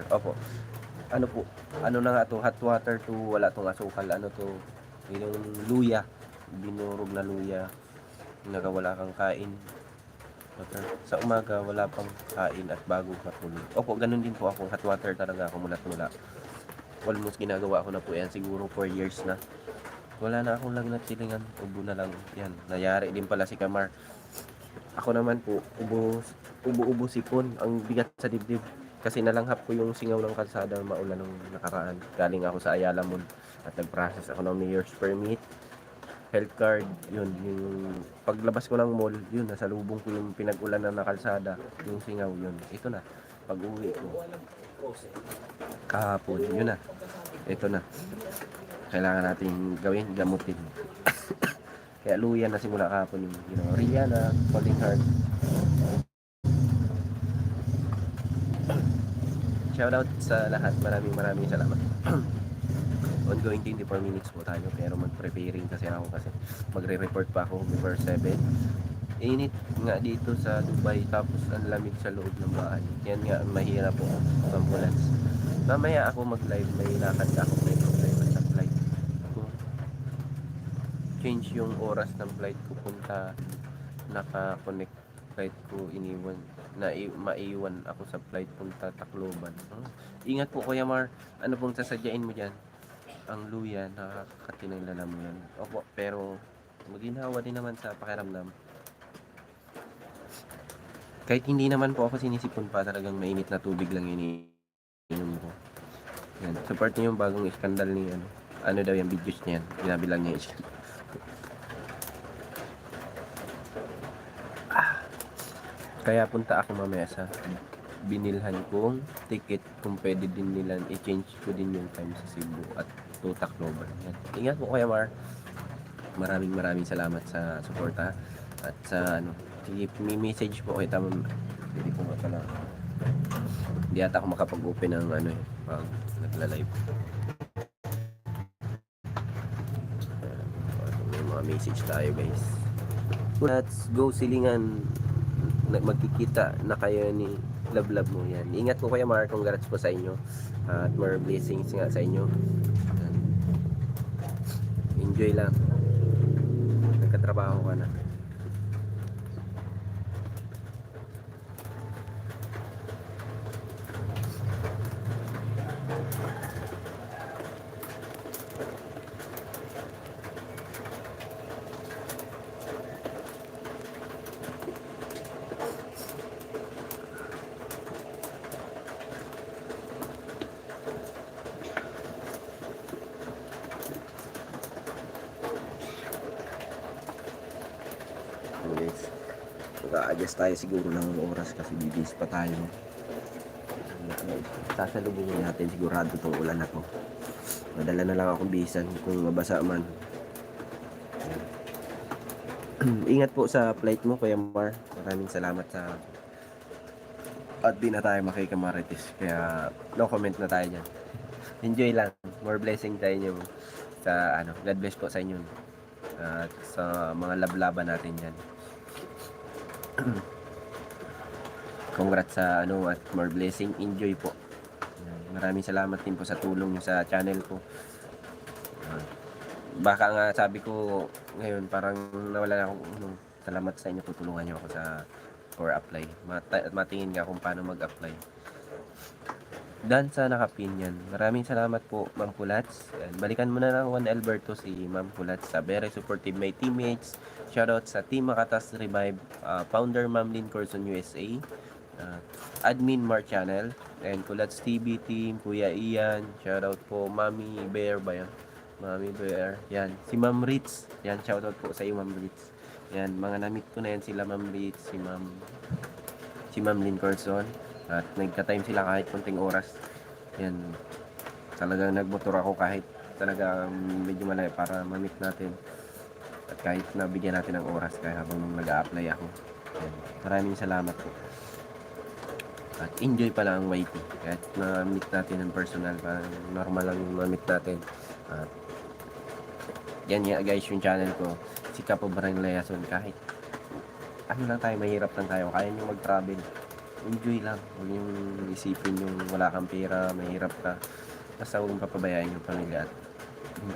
Opo. Ano po, ano na nga 'to, hot water 'to, wala 'tong asukal, ano 'to, yung luya, dinurog na luya, wala kang kain. Water. Sa umaga wala pang kain at bago matulog. Opo, gano'n din po ako, hot water talaga ako mula't mula. Almost ginagawa ko na po 'yan, siguro 4 years na. Wala na akong lagnat, silingan, ubo na lang. 'Yan, nangyari din pala si Kamar. Ako naman po, ubo-ubo, sipon, ang bigat sa dibdib. Kasi nalanghap ko yung singaw ng kalsada maulan nung nakaraan. Galing ako sa Ayala Mall at nag-process ako ng mayor's permit, health card, yun, yung paglabas ko ng mall, yun, nasa lubong ko yung pinag-ulanan na kalsada, yung singaw, yun. Ito na, pag-uwi ko, kahapon, yun na, ito na. Kailangan natin gawin, gamutin. Kaya luya na simula kahapon yung, Rihanna, Falling Heart. Shoutout sa lahat, maraming salamat. Ongoing 24 minutes po tayo, pero mag-preparing kasi ako kasi magre-report pa ako before 7. Init nga dito sa Dubai, tapos ang lamig sa loob ng bahay. Yan nga ang mahirap po, ambulance. Mamaya ako mag-live, may lakad ako, may problema sa flight ko. Change yung oras ng flight ko, punta, naka-connect flight ko, iniwan, maiwan ako sa flight punta Tacloban. Ingat po Kuya Mar, ano pong sasadyain mo dyan? Ang luya, nakakatinalala mo yan. Opo, pero maginhawa din naman sa pakiramdam. Kahit hindi naman po ako sinisipon pa, talagang mainit na tubig lang iniinom ko. Yan, support niyo yung bagong iskandal ni ano daw yung videos niyan, binabilang niya yung Kaya punta ako mamaya sa binilhan kong ticket kung pwede din nila i-change ko din yung time sa Cebu at to Tacloban. Yan. Ingat po Kuya Mar. Maraming salamat sa suporta at sa sige, may message po kay Tamam. Hindi po pala. Hindi ata ako makapag-open ng pag nagla-live. May mga message tayo guys. Let's go silingan. Magkikita na kayo ni love mo yan. Ingat po Kuya Mar, congrats po sa inyo at more blessings nga sa inyo. Enjoy lang, nagkatrabaho ka na. Guys, mag-a-adjust tayo siguro ng oras kasi bibis pa tayo. Sasalubungin natin sigurado tong ulan na to. Madala na lang akong bisan kung mabasa man. Ingat po sa flight mo Kuya Mar. Maraming salamat sa at di na tayo makikamarites. Kaya no comment na tayo dyan. Enjoy lang. More blessing tayo nyo sa God bless po sa inyo. At sa mga lablaban natin dyan. Congrats sa at more blessing. Enjoy po. Maraming salamat din po sa tulong nyo sa channel ko. Baka nga sabi ko ngayon parang nawala na akong salamat sa inyo, tutulungan nyo ako sa for apply. Matingin nga kung paano mag-apply. Dan sa nakapin yan. Maraming salamat po Ma'am Pulats. Balikan mo na lang Juan Alberto si Ma'am Pulats. Very supportive my teammates. Shoutout sa Team Makatas Revive, founder Ma'am Lynn Corson USA, admin Mar Channel, and Pulats TV team, Kuya Ian. Shoutout po Mami Bear ba yan? Mami Bear. Yan. Si Ma'am Ritz. Yan. Shoutout po sa iyo Ma'am Ritz. Yan. Mga namit ko na yan sila Ma'am Ritz, si Ma'am Lynn Corson. At nagka-time sila kahit konting oras. Yan. Talagang nagmotor ako kahit talaga medyo malayo para ma-meet natin. At kahit nabigyan natin ng oras kaya habang nag-a-apply ako. Yan. Maraming salamat po. At enjoy pala ang YT. Kahit na-meet natin ng personal, parang normal lang ma-meet natin. At yan nga guys yung channel ko. Si Capo Barang Layason. Kahit ano lang tayo, mahirap lang tayo. Kaya nyo mag-travel. enjoy lang. Huwag niyong isipin yung wala kang pera, mahirap ka. Basta huwag mong papabayaan yung pamilya at yung